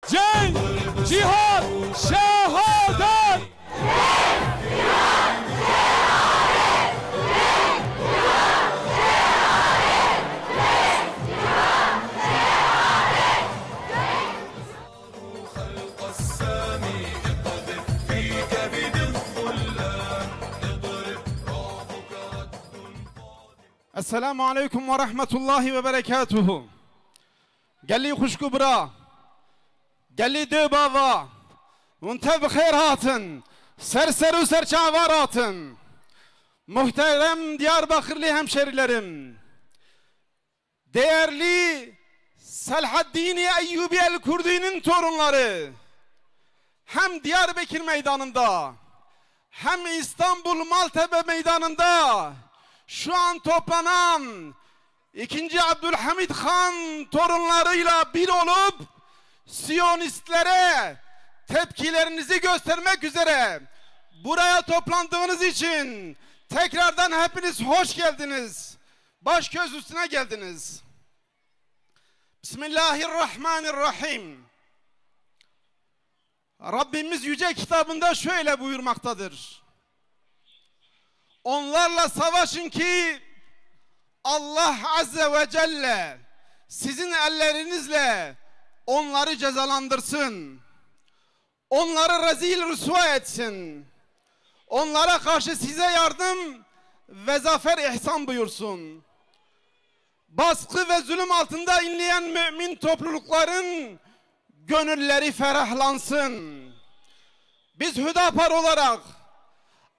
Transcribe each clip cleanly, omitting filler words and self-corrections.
cenk, cihad, şehadet. Esselamu aleyküm ve rahmetullahi ve berekatuhu. Gelli kuşku bira, gelli döbava, unte bixeyr hatın, serseru serçavar atın. Muhterem Diyarbakırlı hemşerilerim, değerli Selahaddin Eyyubi el-Kurdi'nin torunları, hem Diyarbakır meydanında, hem İstanbul Maltepe meydanında şu an toplanan 2. Abdülhamid Han torunlarıyla bir olup Siyonistlere tepkilerinizi göstermek üzere buraya toplandığınız için tekrardan hepiniz hoş geldiniz. Baş göz üstüne geldiniz. Bismillahirrahmanirrahim. Rabbimiz yüce kitabında şöyle buyurmaktadır. Onlarla savaşın ki Allah Azze ve Celle sizin ellerinizle onları cezalandırsın. Onları rezil rüsva etsin. Onlara karşı size yardım ve zafer ihsan buyursun. Baskı ve zulüm altında inleyen mümin toplulukların gönülleri ferahlansın. Biz Hüdapar olarak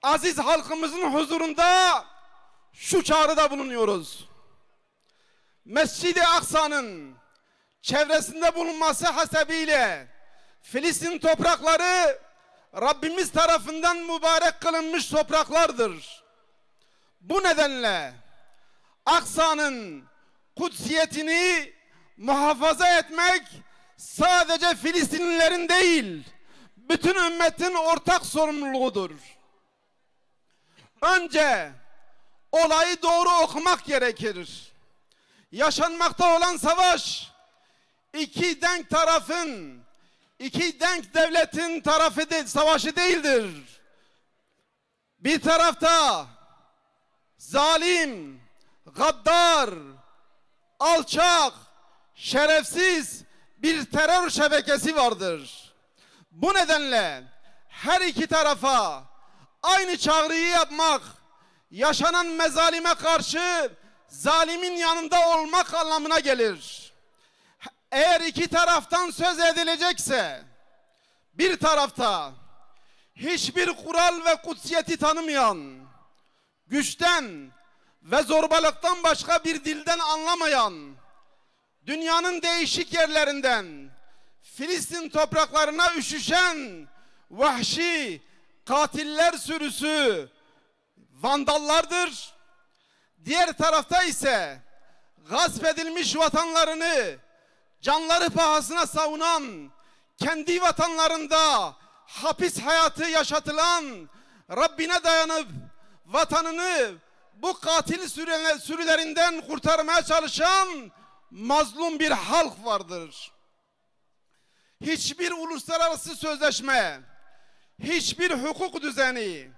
aziz halkımızın huzurunda şu çağrıda bulunuyoruz. Mescid-i Aksa'nın çevresinde bulunması hasebiyle Filistin toprakları Rabbimiz tarafından mübarek kılınmış topraklardır. Bu nedenle Aksa'nın kutsiyetini muhafaza etmek sadece Filistinlilerin değil, bütün ümmetin ortak sorumluluğudur. Önce olayı doğru okumak gerekir. Yaşanmakta olan savaş iki denk tarafın, iki denk devletin savaşı değildir. Bir tarafta zalim, gaddar, alçak, şerefsiz bir terör şebekesi vardır. Bu nedenle her iki tarafa aynı çağrıyı yapmak, yaşanan mezalime karşı zalimin yanında olmak anlamına gelir. Eğer iki taraftan söz edilecekse, bir tarafta hiçbir kural ve kutsiyeti tanımayan, güçten ve zorbalıktan başka bir dilden anlamayan, dünyanın değişik yerlerinden Filistin topraklarına üşüşen vahşi katiller sürüsü vandallardır. Diğer tarafta ise gasp edilmiş vatanlarını canları pahasına savunan, kendi vatanlarında hapis hayatı yaşatılan, Rabbine dayanıp vatanını bu katil sürülerinden kurtarmaya çalışan mazlum bir halk vardır. Hiçbir uluslararası sözleşme, hiçbir hukuk düzeni,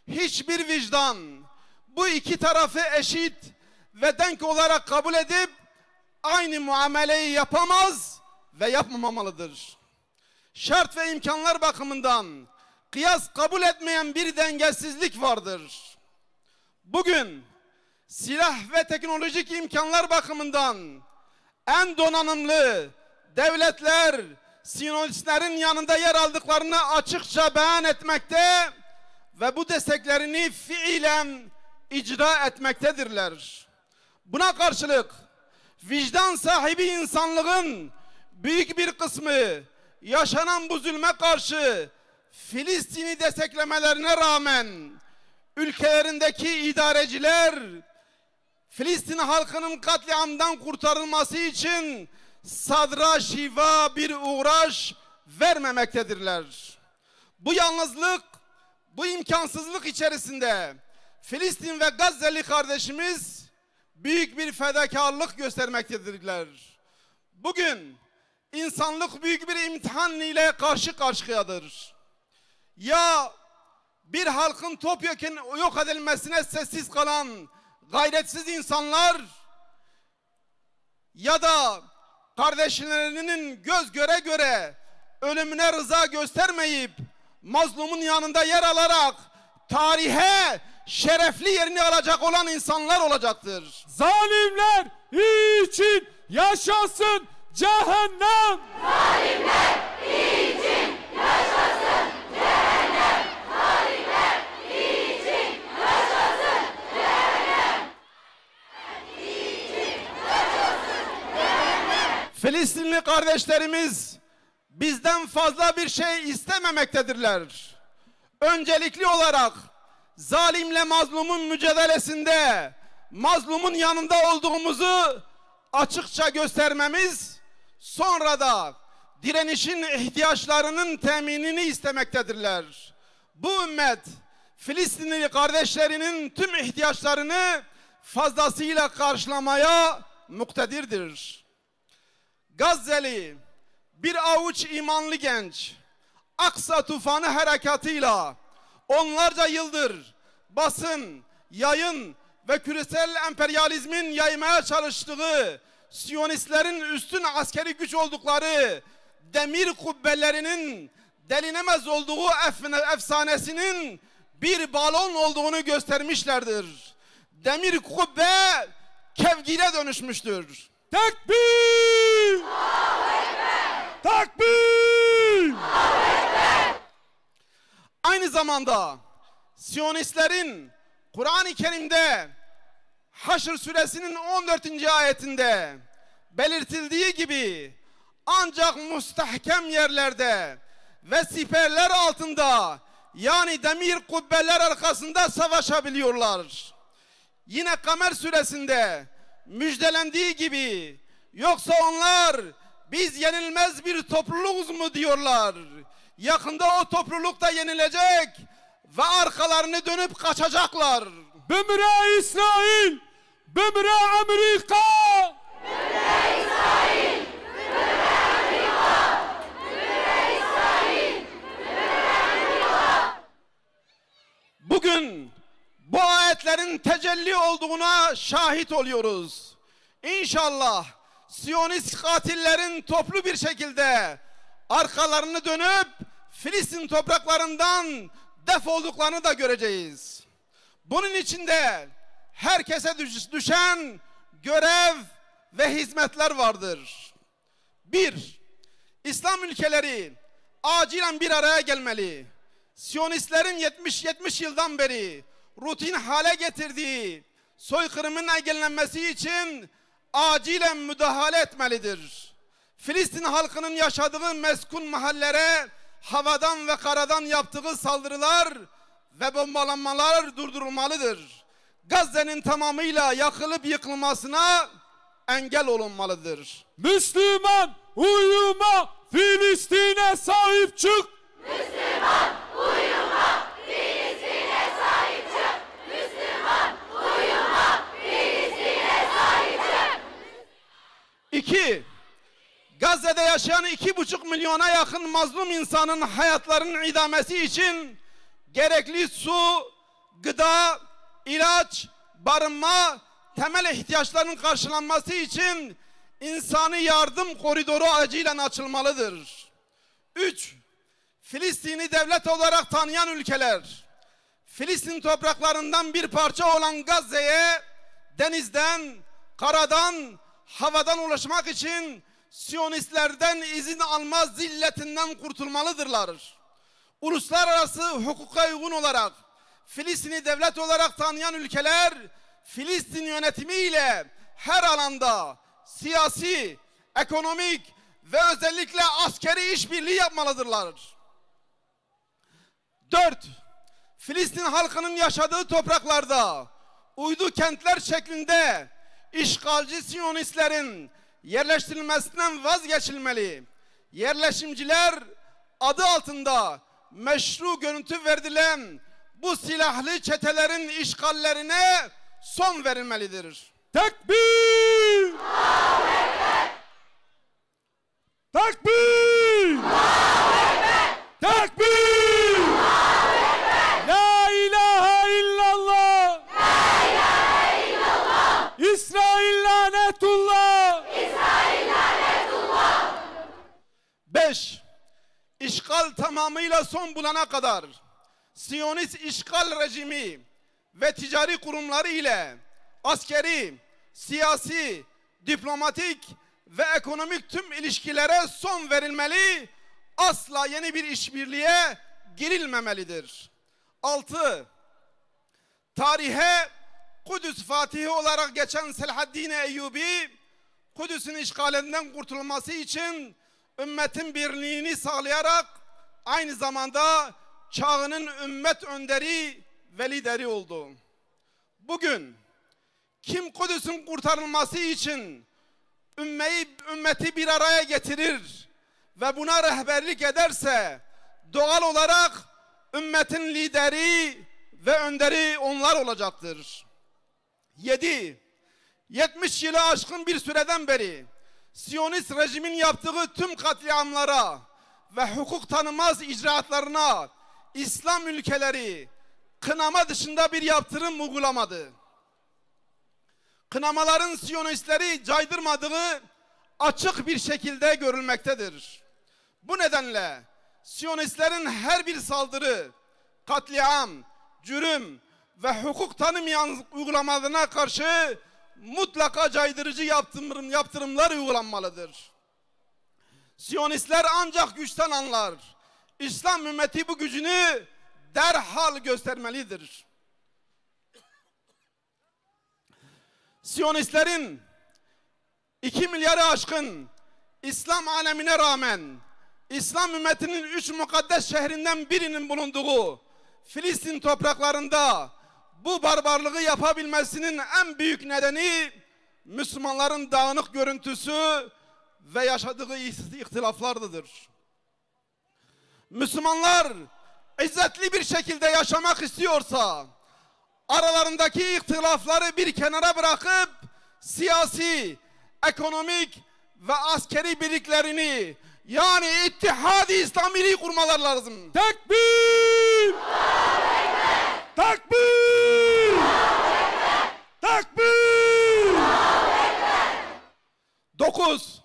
hiçbir vicdan bu iki tarafı eşit ve denk olarak kabul edip aynı muameleyi yapamaz ve yapmamalıdır. Şart ve imkanlar bakımından kıyas kabul etmeyen bir dengesizlik vardır. Bugün silah ve teknolojik imkanlar bakımından en donanımlı devletler Siyonistlerin yanında yer aldıklarını açıkça beyan etmekte ve bu desteklerini fiilen icra etmektedirler. Buna karşılık vicdan sahibi insanlığın büyük bir kısmı yaşanan bu zulme karşı Filistin'i desteklemelerine rağmen ülkelerindeki idareciler Filistin halkının katliamdan kurtarılması için sadra şiva bir uğraş vermemektedirler. Bu yalnızlık, bu imkansızlık içerisinde Filistin ve Gazze'li kardeşimiz büyük bir fedakarlık göstermektedirler. Bugün insanlık büyük bir imtihan ile karşı karşıyadır. Ya bir halkın topyekun yok edilmesine sessiz kalan gayretsiz insanlar ya da kardeşlerinin göz göre göre ölümüne rıza göstermeyip mazlumun yanında yer alarak tarihe şerefli yerini alacak olan insanlar olacaktır. Zalimler için yaşasın cehennem! Zalimler için yaşasın cehennem! Zalimler için yaşasın cehennem! Filistinli kardeşlerimiz bizden fazla bir şey istememektedirler. Öncelikli olarak zalimle mazlumun mücadelesinde mazlumun yanında olduğumuzu açıkça göstermemiz, sonra da direnişin ihtiyaçlarının teminini istemektedirler. Bu ümmet Filistinli kardeşlerinin tüm ihtiyaçlarını fazlasıyla karşılamaya muktedirdir. Gazze'li bir avuç imanlı genç Aksa tufanı harekatıyla onlarca yıldır basın, yayın ve küresel emperyalizmin yaymaya çalıştığı Siyonistlerin üstün askeri güç oldukları demir kubbelerinin delinemez olduğu efsanesinin bir balon olduğunu göstermişlerdir. Demir kubbe kevgire dönüşmüştür. Tekbir! Takbir! Aynı zamanda Siyonistlerin Kur'an-ı Kerim'de Haşr suresinin 14. ayetinde belirtildiği gibi ancak müstehkem yerlerde ve siperler altında, yani demir kubbeler arkasında savaşabiliyorlar. Yine Kamer suresinde müjdelendiği gibi, yoksa onlar biz yenilmez bir topluluğuz mu diyorlar. Yakında o topluluk da yenilecek ve arkalarını dönüp kaçacaklar. Bümre İsrail! Bümre Amerika! Bümre İsrail! Bümre Amerika! Bümre İsrail! Bümre Amerika! Bugün bu ayetlerin tecelli olduğuna şahit oluyoruz. İnşallah Siyonist katillerin toplu bir şekilde arkalarını dönüp Filistin topraklarından defolduklarını da göreceğiz. Bunun için de herkese düşen görev ve hizmetler vardır. 1. İslam ülkeleri acilen bir araya gelmeli. Siyonistlerin 70 yıldan beri rutin hale getirdiği soykırımın engellenmesi için acilen müdahale etmelidir. Filistin halkının yaşadığı meskun mahallelere havadan ve karadan yaptığı saldırılar ve bombalanmalar durdurulmalıdır. Gazze'nin tamamıyla yakılıp yıkılmasına engel olunmalıdır. Müslüman uyuma, Filistin'e sahip çık! Müslüman uyuma, Filistin'e sahip çık! Müslüman uyuma, Filistin'e sahip çık! 2. Gazze'de yaşayan 2,5 milyona yakın mazlum insanın hayatlarının idamesi için gerekli su, gıda, ilaç, barınma, temel ihtiyaçlarının karşılanması için insani yardım koridoru acilen açılmalıdır. 3. Filistin'i devlet olarak tanıyan ülkeler, Filistin topraklarından bir parça olan Gazze'ye denizden, karadan, havadan ulaşmak için Siyonistlerden izin alma zilletinden kurtulmalıdırlar. Uluslararası hukuka uygun olarak Filistin'i devlet olarak tanıyan ülkeler Filistin yönetimiyle her alanda siyasi, ekonomik ve özellikle askeri işbirliği yapmalıdırlar. 4. Filistin halkının yaşadığı topraklarda uydu kentler şeklinde işgalci Siyonistlerin yerleştirilmesinden vazgeçilmeli. Yerleşimciler adı altında meşru görüntü verilen bu silahlı çetelerin işgallerine son verilmelidir. Tekbir! Tekbir! Tekbir! La ilahe illallah! La ilahe illallah! İsrail lanetullah! İsrail lanetullah! 5. İşgal tamamıyla son bulana kadar Siyonist işgal rejimi ve ticari kurumları ile askeri, siyasi, diplomatik ve ekonomik tüm ilişkilere son verilmeli, asla yeni bir işbirliğe girilmemelidir. 6. Tarihe Kudüs Fatihi olarak geçen Selahaddin Eyyubi, Kudüs'ün işgalinden kurtulması için ümmetin birliğini sağlayarak aynı zamanda çağının ümmet önderi ve lideri oldu. Bugün kim Kudüs'ün kurtarılması için ümmeti bir araya getirir ve buna rehberlik ederse doğal olarak ümmetin lideri ve önderi onlar olacaktır. 7. 70 yılı aşkın bir süreden beri Siyonist rejimin yaptığı tüm katliamlara ve hukuk tanımaz icraatlarına İslam ülkeleri kınama dışında bir yaptırım uygulamadı. Kınamaların Siyonistleri caydırmadığı açık bir şekilde görülmektedir. Bu nedenle Siyonistlerin her bir saldırı, katliam, cürüm ve hukuk tanımayan uygulamalarına karşı mutlaka caydırıcı yaptırımlar uygulanmalıdır. Siyonistler ancak güçten anlar. İslam ümmeti bu gücünü derhal göstermelidir. Siyonistlerin 2 milyarı aşkın İslam alemine rağmen İslam ümmetinin 3 mukaddes şehrinden birinin bulunduğu Filistin topraklarında bu barbarlığı yapabilmesinin en büyük nedeni Müslümanların dağınık görüntüsü ve yaşadığı ihtilaflardır. Müslümanlar izzetli bir şekilde yaşamak istiyorsa aralarındaki ihtilafları bir kenara bırakıp siyasi, ekonomik ve askeri birliklerini yani İttihad-ı İslami'yi kurmalar lazım. Tekbir! Tekbir! Tekbir! 9.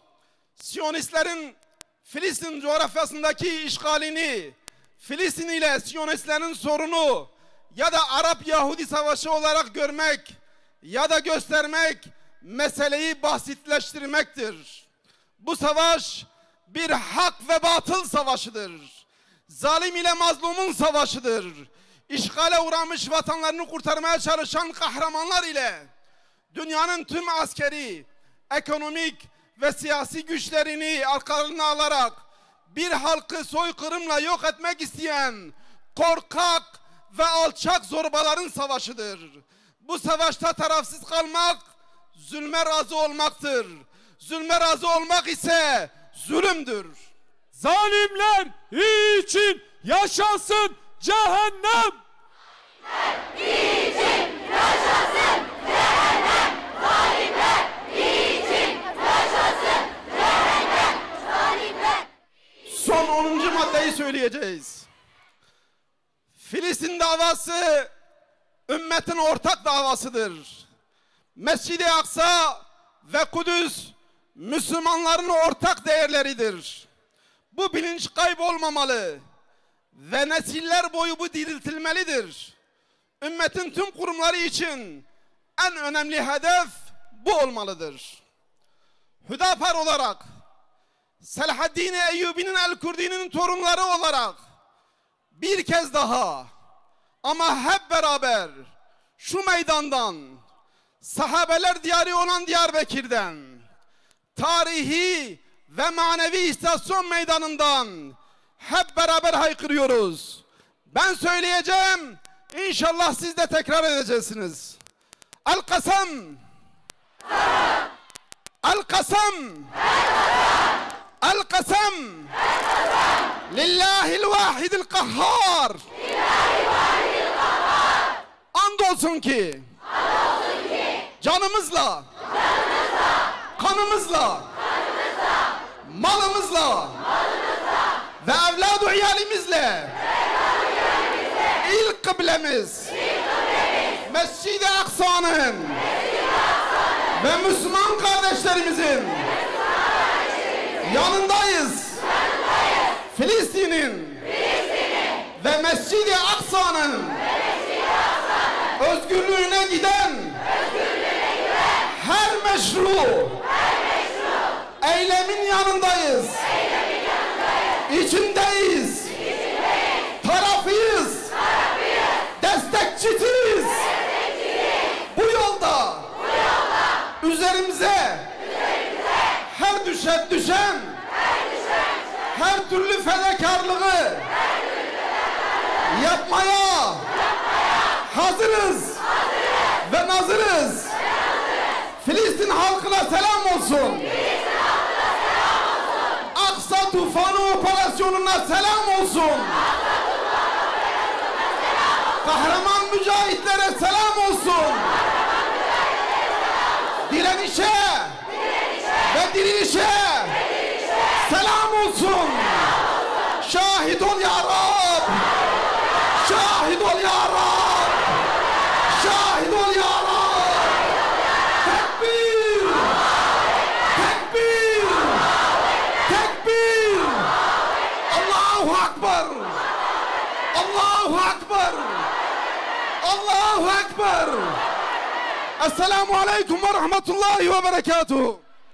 Siyonistlerin Filistin coğrafyasındaki işgalini, Filistin ile Siyonistlerin sorunu ya da Arap-Yahudi savaşı olarak görmek ya da göstermek meseleyi basitleştirmektir. Bu savaş bir hak ve batıl savaşıdır. Zalim ile mazlumun savaşıdır. İşgale uğramış vatanlarını kurtarmaya çalışan kahramanlar ile dünyanın tüm askeri, ekonomik ve siyasi güçlerini arkalarına alarak bir halkı soykırımla yok etmek isteyen korkak ve alçak zorbaların savaşıdır. Bu savaşta tarafsız kalmak zulme razı olmaktır. Zulme razı olmak ise zulümdür. Zalimler için yaşasın cehennem! İçin yaşasın cehennem! Zalimler için yaşasın cehennem! Zalimler! Son 10. maddeyi söyleyeceğiz. Filistin davası ümmetin ortak davasıdır. Mescid-i Aksa ve Kudüs Müslümanların ortak değerleridir. Bu bilinç kaybolmamalı ve nesiller boyu bu diriltilmelidir. Ümmetin tüm kurumları için en önemli hedef bu olmalıdır. Hüdapar olarak, Selahaddin Eyyubi'nin El-Kurdi'nin torunları olarak bir kez daha ama hep beraber şu meydandan, sahabeler diyarı olan Diyarbakır'dan, tarihi ve manevi istasyon meydanından hep beraber haykırıyoruz. Ben söyleyeceğim, inşallah siz de tekrar edeceksiniz. El-Kasam, El-Kasam, El-Kasam, Lillahil Vahidil Kahhar. Andolsun ki canımızla, kanımızla, malımızla ve evlad-ı iyalimizle ilk kıblemiz Mescid-i Aksa'nın ve Müslüman kardeşlerimizin yanındayız. Filistin'in ve Mescid-i Aksa'nın özgürlüğüne giden her meşru eylemin yanındayız. İçindeyiz. Tarafıyız. Destekçisiyiz. Bu yolda üzerimize her düşen her türlü fedakarlığı yapmaya hazırız ve nazırız. Filistin halkına selam olsun. Aksa tufanı operasyonuna selam olsun. Kahraman mücahitlere selam olsun. Direnişe ve dirilişe selam olsun. Şahit ol ya Rab. Şahit ol ya Rab. Şahit ol ya Rab. Tekbir. Tekbir. Tekbir. Allahu Ekber. Allahu Ekber. Allahu Ekber. Esselamu Aleyküm ve Rahmetullahi ve Berekatuhu.